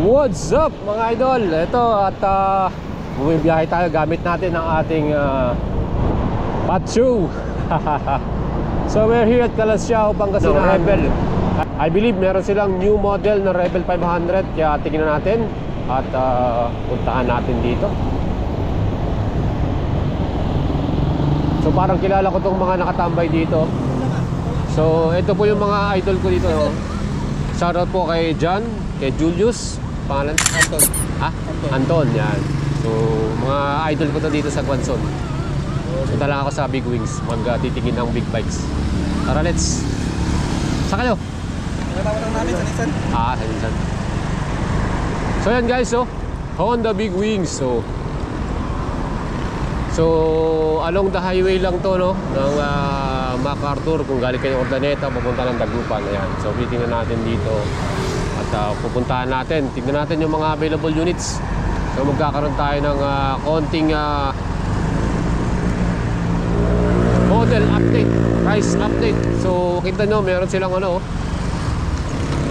What's up mga idol? Ito at bumibiyahe tayo gamit natin ang ating Patsu. So we're here at Calasiao, Pangasinan. Rebel. I believe meron silang new model na Rebel 500. Kaya tingnan natin at puntahan natin dito. So parang kilala ko tong mga nakatambay dito. So ito po yung mga idol ko dito. Shoutout po kay John, kay Julius. Pangalan? Anton. Ah? Anton, yan. So, mga idol ko to dito sa Quanzon. Punta lang ako sa Big Wings, magtitingin ng big bikes. Tara, let's. Saan kayo? Nagtawag lang namin sa Nissan. Ah, sa Nissan. So, yan guys, so Honda Big Wings. So along the highway lang to, no? Ng MacArthur, kung galing kayo Ordaneta, pupunta ng Dagupan. Ayan. So, titingnan natin dito. At pupuntahan natin, tingnan natin yung mga available units. So magkakaroon tayo ng konting model update, price update. So kita nyo, meron silang ano,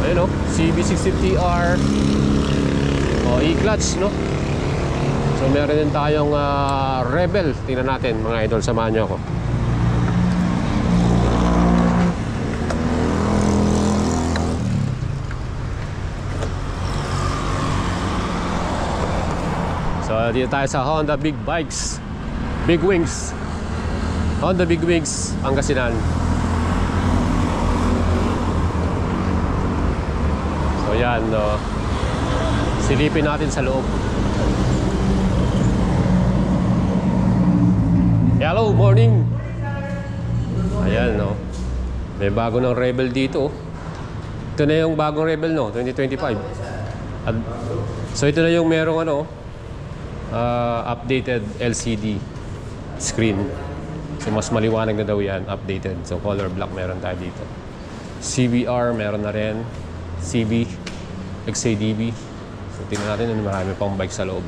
ayun o, CB650R E-clutch, no? So meron din tayong Rebel. Tingnan natin mga idol, samahan nyo ako. So dito tayo sa Honda Big Bikes, Big Wings, Honda Big Wings, Pangasinan. So yan, silipin natin sa loob. Hello, morning. Ayan, no, may bago ng Rebel dito. Ito na yung bagong Rebel, no, 2025. So ito na yung merong ano, updated LCD screen. So mas maliwanag na daw yan, updated. So color black meron tayo dito. CBR meron na rin. CB, XADB. So tingnan natin, marami pang bike sa loob.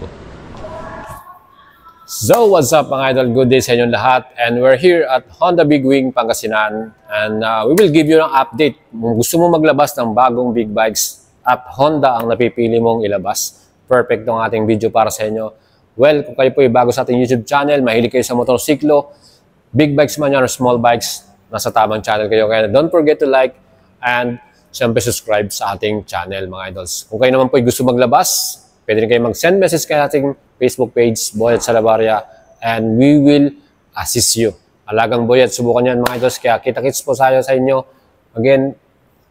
So what's up mga idol, good day sa inyong lahat. And we're here at Honda Big Wing, Pangasinan. And we will give you an update. Kung gusto mo maglabas ng bagong big bikes at Honda ang napipili mong ilabas, perfect ang ating video para sa inyo. Well, kung kayo po ay bago sa ating YouTube channel, mahilig kayo sa motorsiklo, big bikes man yan or small bikes, nasa tamang channel kayo. Kaya don't forget to like and siyempre subscribe sa ating channel mga idols. Kung kayo naman po ay gusto maglabas, pwede rin kayo mag-send message kay ating Facebook page, Boyet Salabarria, and we will assist you. Alagang Boyet, subukan yan mga idols. Kaya kita-kits po sa inyo. Again,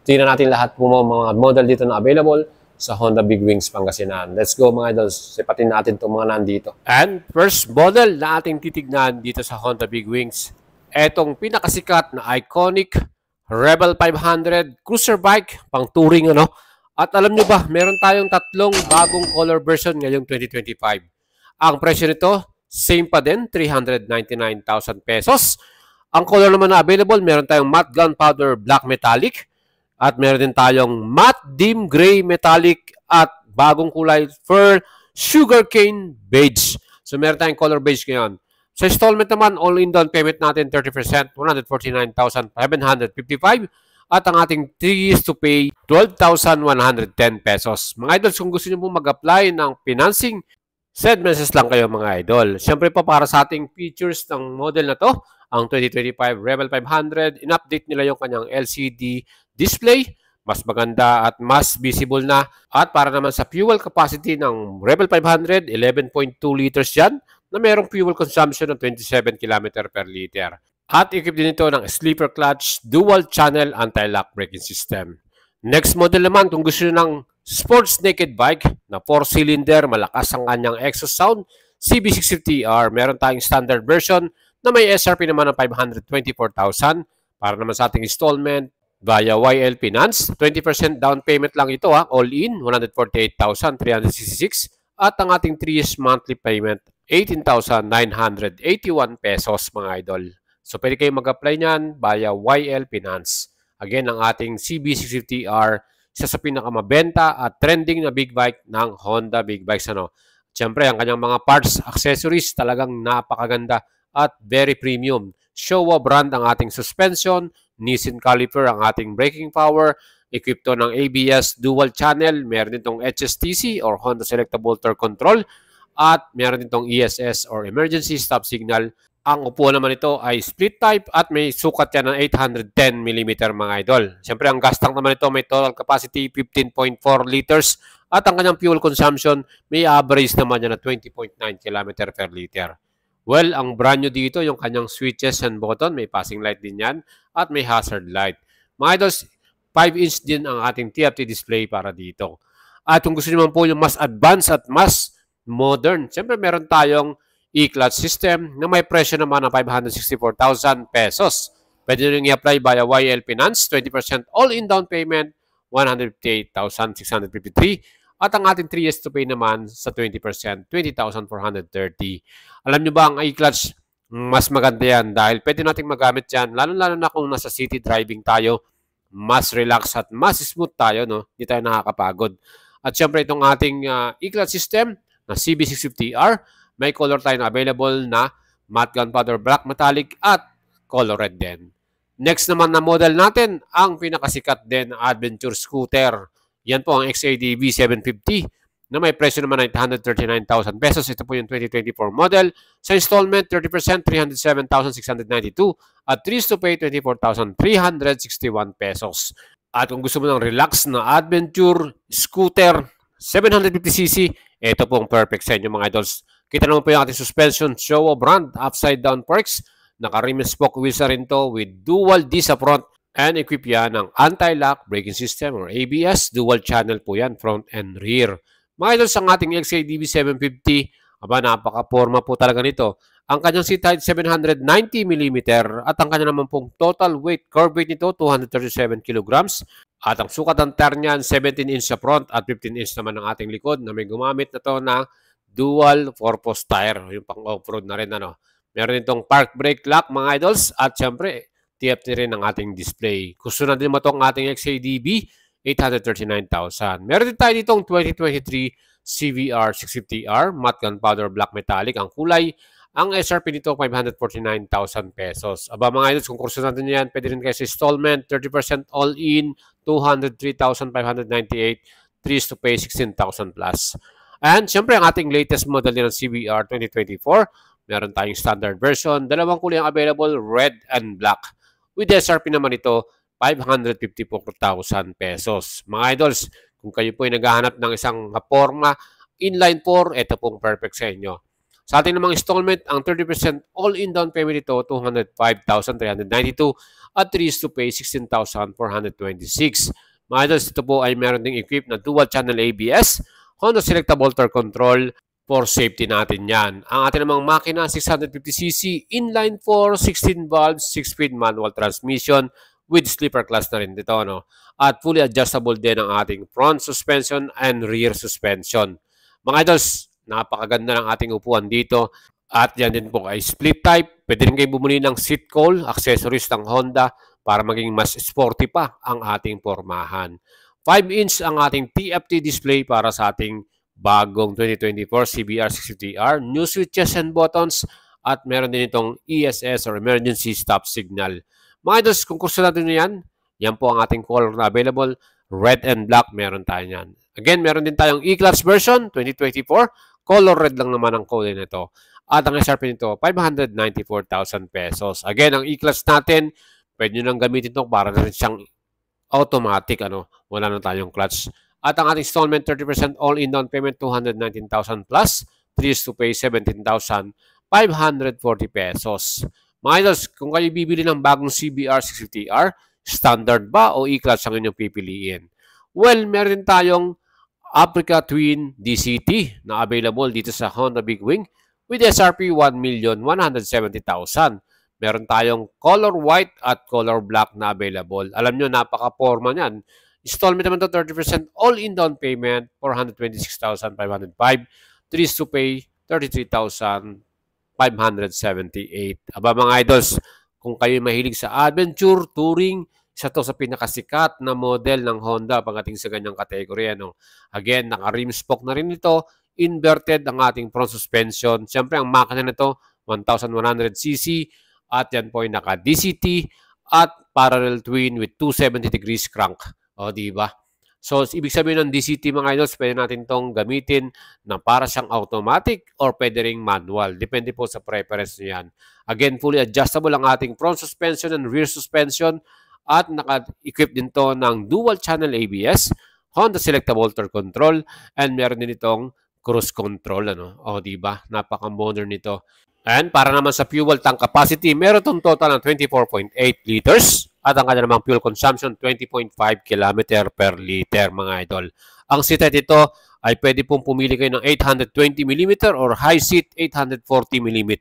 tingnan natin lahat po mga model dito na available sa Honda Big Wings, Pangasinan. Let's go mga idols, sipatin natin itong mga nandito. And first model na ating titignan dito sa Honda Big Wings, etong pinakasikat na iconic Rebel 500 cruiser bike, pang touring ano. At alam nyo ba, meron tayong tatlong bagong color version ngayong 2025. Ang presyo nito, same pa din, 399,000 pesos. Ang color naman na available, meron tayong matte gunpowder black metallic, at meron din tayong matte dim gray metallic at bagong kulay fur sugarcane beige. So meron tayong color beige ngayon. Sa installment naman, all-in down payment natin 30%, 149,755. At ang ating 3 years to pay, 12,110 pesos. Mga idols, kung gusto nyo po mag-apply ng financing, send message lang kayo mga idol. Siyempre pa para sa ating features ng model na to, ang 2025 Rebel 500, in-update nila yung kanyang LCD display, mas maganda at mas visible na. At para naman sa fuel capacity ng Rebel 500, 11.2 liters yan, na mayroong fuel consumption ng 27 km per liter. At equip din ito ng sleeper clutch, dual channel anti-lock braking system. Next model naman, kung gusto nyo ng sports naked bike na 4-cylinder, malakas ang kanyang exhaust sound, CB650R, meron tayong standard version na may SRP naman ng 524,000. Para naman sa ating installment via YL Finance, 20% down payment lang ito, all in 148,366. At ang ating 3 years monthly payment, 18,981 pesos mga idol. So pwede kayong mag-apply niyan via YL Finance. Again, ang ating CB650R, isa sa pinakamabenta at trending na big bike ng Honda Big Bikes. Siyempre, ang kanyang mga parts, accessories, talagang napakaganda at very premium. Showa brand ang ating suspension, Nissin caliper ang ating braking power, Equipped to ng ABS dual channel, meron din itong HSTC or Honda Selectable Torque Control, at meron din itong ESS or Emergency Stop Signal. Ang upuan naman ito ay split type at may sukat yan ng 810mm mga idol. Siyempre ang gas tank naman ito may total capacity 15.4 liters at ang kanyang fuel consumption may average naman yan na 20.9 km per liter. Well, ang brand new dito yung kanyang switches and button, may passing light din yan at may hazard light. Mga idols, 5-inch din ang ating TFT display para dito. At kung gusto naman po yung mas advanced at mas modern, siyempre meron tayong e-clutch system na may presyo naman ng 564,000 pesos. Pwede nyo i-apply via YL Finance, 20% all-in down payment, 158,653. At ang ating 3 years to pay naman sa 20%, 20,430. Alam nyo ba ang e-clutch, mas maganda yan dahil pwede nating magamit yan, lalo-lalo na kung nasa city driving tayo, mas relax at mas smooth tayo, no? Hindi tayo nakakapagod. At syempre itong ating e-clutch system na CB650R, may color tayo na available na matte gunpowder black metallic at color red din. Next naman na model natin, ang pinakasikat din na adventure scooter. Yan po ang XADV 750 na may presyo naman ng 839,000 pesos. Ito po yung 2024 model. Sa installment, 30%, 307,692 at 3 to pay, 24,361 pesos. At kung gusto mo ng relax na adventure scooter 750cc, ito pong perfect sa inyo mga idols. Kita naman po yung ating suspension Showa brand upside down forks. Naka-rim and spoke wheels na rin to with dual disc sa front and equip yan ng anti-lock braking system or ABS. Dual channel po yan, front and rear. Mga idols, ang ating XADV 750, napaka-forma po talaga nito. Ang kanyang seat height 790mm at ang kanya naman pong total weight, curb weight nito 237 kilograms. At ang sukat ng tire niyan 17-inch sa front at 15-inch naman ng ating likod na may gumamit na to na dual purpose tire, yung pang off-road na rin ano. Meron itong park brake lock mga idols at syempre TFT rin ang ating display. Gusto na din mo itong ating XADV 839,000. Meron din tayo ditong 2023 CVR 650R matte gunpowder black metallic ang kulay. Ang SRP nito 549,000 pesos. Aba mga idols, kung kurso natin yan, pwede rin kayo sa installment, 30% all-in, 203,598, 3 to pay 16,000 plus. And syempre, ang ating latest model din ng CVR 2024, meron tayong standard version. Dalawang kulay ang available, red and black. With SRP naman ito, 554,000 pesos. Mga idols, kung kayo po ay naghahanap ng isang forma, inline 4, ito pong perfect sa inyo. Sa ating namang installment, ang 30% all-in down payment ito, 205,392 at 3 to pay 16,426. Mga idols, ito po ay meron ding equipped na dual channel ABS, Honda Selectable Torque Control for safety natin yan. Ang ating namang makina, 650cc, inline 4, 16 valves, 6-speed manual transmission with sleeper class na rin dito. No? At fully adjustable din ang ating front suspension and rear suspension. Mga idols, napakaganda ng ating upuan dito. At yan din po ay split type. Pwede rin kayo bumili ng seat cowl, accessories ng Honda para maging mas sporty pa ang ating pormahan. 5-inch ang ating TFT display para sa ating bagong 2024 CBR 650R. New switches and buttons at meron din itong ESS or Emergency Stop Signal. Mga idols, kung gusto natin yan, yan po ang ating color na available. Red and black, meron tayo yan. Again, meron din tayong e-clutch version 2024. Color red lang naman ang kulay nito. At ang SRP nito, 594,000 pesos. Again, ang e-clutch natin, pwede nyo lang gamitin ito para na rin siyang automatic, wala na tayong clutch. At ang ating installment, 30% all-in down payment, 219,000 plus, 3 to pay 17,540 pesos. Mga idols, kung kayo bibili ng bagong CBR 650R, standard ba o e-clutch ang inyong pipiliin? Well, meron din tayong Africa Twin DCT na available dito sa Honda Big Wing with SRP 1,170,000. Meron tayong color white at color black na available. Alam nyo, napaka-forma niyan. Installment naman to 30% all-in down payment, 426,505. 3 to pay, 33,578. Aba mga idols, kung kayo mahilig sa adventure, touring, isa to sa pinakasikat na model ng Honda pagdating sa ganyang kategorya. Again, naka-rim spoke na rin ito. Inverted ang ating front suspension. Siyempre, ang makina nito, 1,100cc. At yan po ay naka-DCT at parallel twin with 270 degrees crank. O, di ba? So, ibig sabihin ng DCT mga idols, pwede natin tong gamitin na para siyang automatic or pwede ring manual. Depende po sa preference nyo yan. Again, fully adjustable ang ating front suspension and rear suspension at naka-equip din to ng dual channel ABS, Honda Selectable Torque Control, and meron din itong cruise control. Ano? O, di ba? Napaka-modern nito. And para naman sa fuel tank capacity, meron itong total ng 24.8 liters at ang kanya namang fuel consumption 20.5 km per liter mga idol. Ang seat height ito ay pwede pong pumili kayo ng 820mm or high seat 840mm.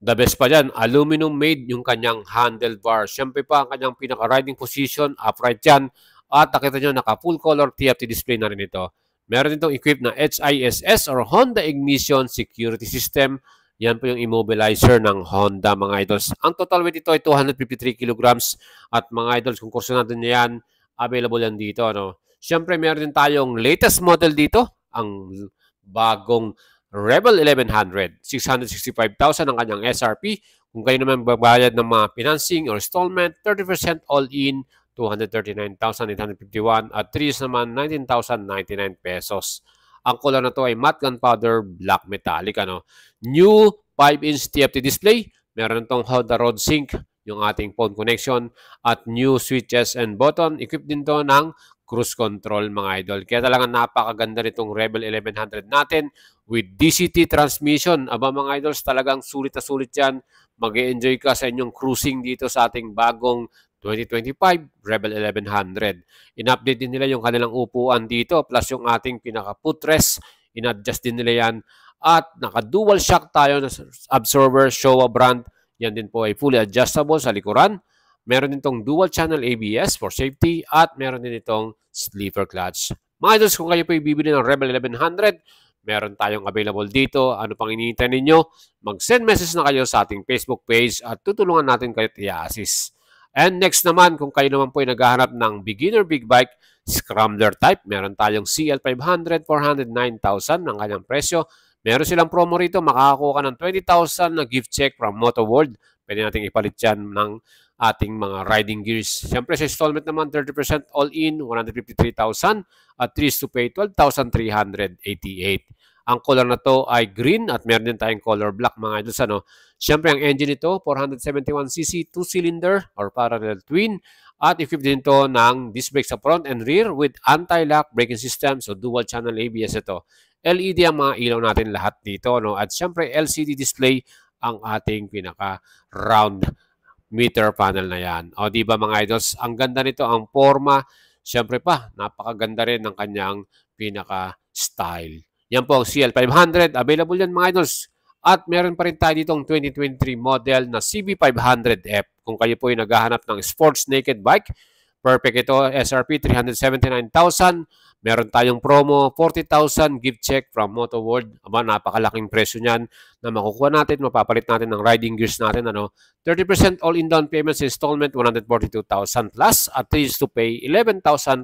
The best pa dyan, aluminum made yung kanyang handlebar. Siyempre pa ang kanyang pinaka-riding position, upright yan. At nakita nyo, naka full color TFT display na rin ito. Meron itong equipped na HISS or Honda Ignition Security System. Yan po yung immobilizer ng Honda mga idols. Ang total weight ito ay 253 kilograms. At mga idols, kung kurso natin yan, available yan dito. Ano? Siyempre, meron din tayong latest model dito. Ang bagong Rebel 1100. 665,000 ang kanyang SRP. Kung kayo naman babayad ng mga financing or installment, 30% all-in, 239,851 at 3 years naman 19,099 pesos. Ang color na to ay matte gunpowder black metallic. Ano? New 5-inch TFT display. Meron itong Honda Road Sync, yung ating phone connection, at new switches and button. Equipped din to ng cruise control mga idol. Kaya talagang napakaganda nitong Rebel 1100 natin with DCT transmission. Aba mga idols, talagang sulit na sulit yan. Mag-e-enjoy ka sa inyong cruising dito sa ating bagong 2025 Rebel 1100. In-update din nila yung kanilang upuan dito plus yung ating pinaka-footrest. In-adjust din nila yan. At naka-dual shock tayo na absorber, Showa brand. Yan din po ay fully adjustable sa likuran. Meron din itong dual channel ABS for safety at meron din itong sleeper clutch. Mga idols, kung kayo po bibili ng Rebel 1100, meron tayong available dito. Ano pang iniintay ninyo? Mag-send message na kayo sa ating Facebook page at tutulungan natin kayo i-assist. And next naman, kung kayo naman po ay naghahanap ng beginner big bike, scrambler type, meron tayong CL500, 409,000 ang kanyang presyo. Meron silang promo rito, makakakuha ka ng 20,000 na gift check from Moto World. Pwede natin ipalit yan ng ating mga riding gears. Siyempre sa installment naman, 30% all-in, 153,000 at 3 to pay, 12,388. Ang color na to ay green at meron din tayong color black mga idols. Ano? Siyempre ang engine nito, 471cc, 2-cylinder or parallel twin. At equipped din to ng disc brake sa front and rear with anti-lock braking system. So dual channel ABS ito. LED ang mga ilaw natin lahat dito. No? At siyempre LCD display ang ating pinaka-round meter panel na yan. O di ba mga idols, ang ganda nito, ang forma. Siyempre pa, napakaganda rin ng kanyang pinaka-style. Yan po ang CL500. Available yan mga idols. At meron pa rin tayo ditong 2023 model na CB500F. Kung kayo po ay naghahanap ng sports naked bike, perfect ito. SRP 379,000. Meron tayong promo, 40,000 gift check from Moto World. Aba, napakalaking presyo niyan na makukuha natin, mapapalit natin ng riding gears natin. Ano? 30% all-in down payments installment, 142,000 plus at 3 years to pay, 11,553.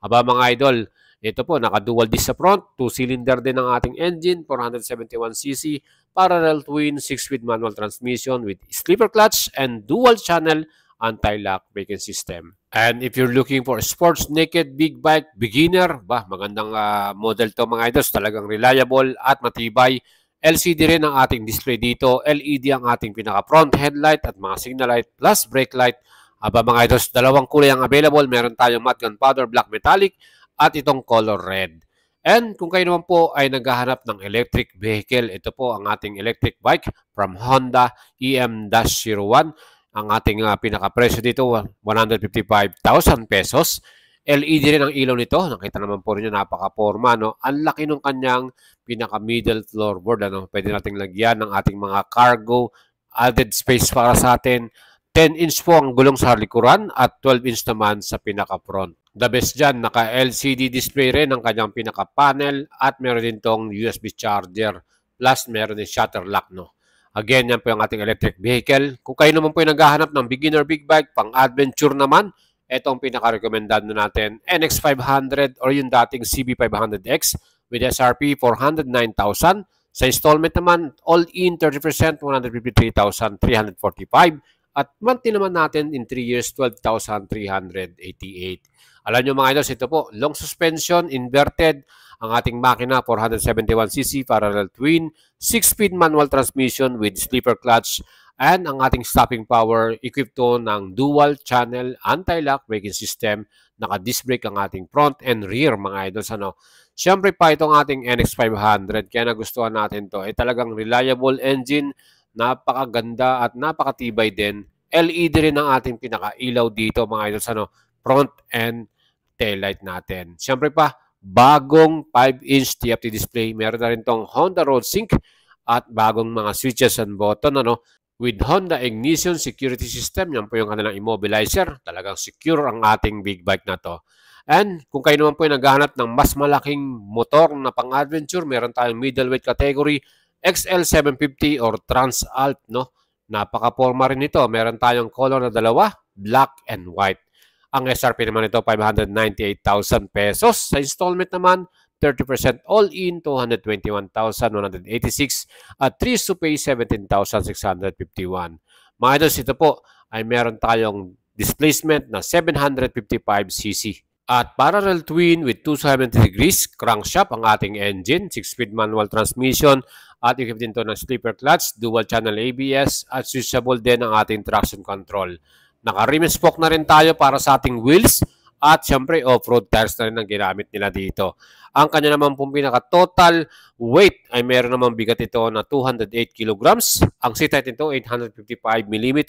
Aba mga idol, ito po, naka-dual disc sa front, 2-cylinder din ang ating engine, 471cc, parallel twin, 6-speed manual transmission with sleeper clutch and dual channel anti-lock braking system. And if you're looking for a sports naked big bike beginner, magandang model to mga idols, talagang reliable at matibay. LCD rin ang ating display dito, LED ang ating pinaka front headlight at mga signal light plus brake light. Aba mga idols, dalawang kulay ang available, meron tayong matte gunpowder black metallic at itong color red. And kung kayo naman po ay naghahanap ng electric vehicle, ito po ang ating electric bike from Honda EM-01. Ang ating pinaka-presyo dito, 155,000 pesos. LED rin ang ilaw nito. Nakita naman po rin nyo, napaka-forma. No? Ang laki ng kanyang pinaka-middle floorboard. Ano? Pwede nating lagyan ng ating mga cargo. Added space para sa atin. 10-inch po ang gulong sa likuran at 12-inch naman sa pinaka-front. The best dyan, naka-LCD display rin ang kanyang pinaka-panel at meron din tong USB charger. Plus, meron din shutter lock. No? Again, yan po yung ating electric vehicle. Kung kayo naman po yung naghahanap ng beginner big bike, pang-adventure naman, ito ang pinaka-recommendado natin, NX500 or yung dating CB500X with SRP 409,000. Sa installment naman, all-in 30%, 153,345 At monthly naman natin in 3 years, 12,388. Alam nyo mga idols, ito po, long suspension, inverted, ang ating makina, 471cc, parallel twin, 6-speed manual transmission with sleeper clutch, and ang ating stopping power, equipped to ng dual channel anti-lock braking system, naka-disc brake ang ating front and rear mga idols. Siyempre pa itong ating NX500, kaya nagustuhan natin to. Talagang reliable engine, napakaganda at napakatibay din. LED rin ang ating pinakailaw dito mga idols, front and taillight natin. Siyempre pa, bagong 5-inch TFT display. Meron na rin tong Honda Road Sync at bagong mga switches and button with Honda Ignition Security System. Yan po yung kanilang immobilizer. Talagang secure ang ating big bike na to. And kung kayo naman po yung naghahanap ng mas malaking motor na pang-adventure, meron tayong middleweight category, XL750 or Transalp, Napaka-forma rin ito. Meron tayong color na dalawa, black and white. Ang SRP naman ito, 598,000 pesos. Sa installment naman, 30% all-in, 221,186 at 3 to pay, 17,651. Mga idols, ito po ay meron tayong displacement na 755cc. At parallel twin with 270 degrees crankshaft ang ating engine, 6-speed manual transmission at equipped din to ng sleeper clutch, dual channel ABS at switchable din ang ating traction control. Naka-rim and spoke na rin tayo para sa ating wheels at syempre off-road tires na rin ang ginamit nila dito. Ang kanya naman pong pinaka-total weight ay meron namang bigat ito na 208 kilograms. Ang seat height nito 855 mm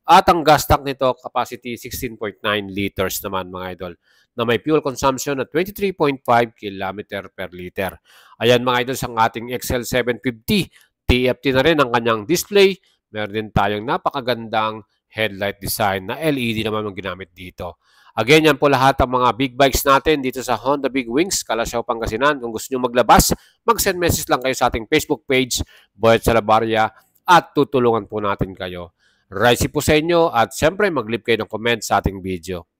at ang gas tank nito capacity 16.9 liters naman mga idol, na may fuel consumption na 23.5 km per liter. Ayan mga idol, ang ating XL750 TFT na rin ang kanyang display. Meron din tayong napakagandang headlight design na LED naman ang ginamit dito. Again, yan po lahat ang mga big bikes natin dito sa Honda Big Wings, Calasiao, Pangasinan. Kung gusto nyo maglabas, mag-send message lang kayo sa ating Facebook page, Boyet Salabarria, at tutulungan po natin kayo. Rise po sa inyo at siyempre mag-leave kayo ng comment sa ating video.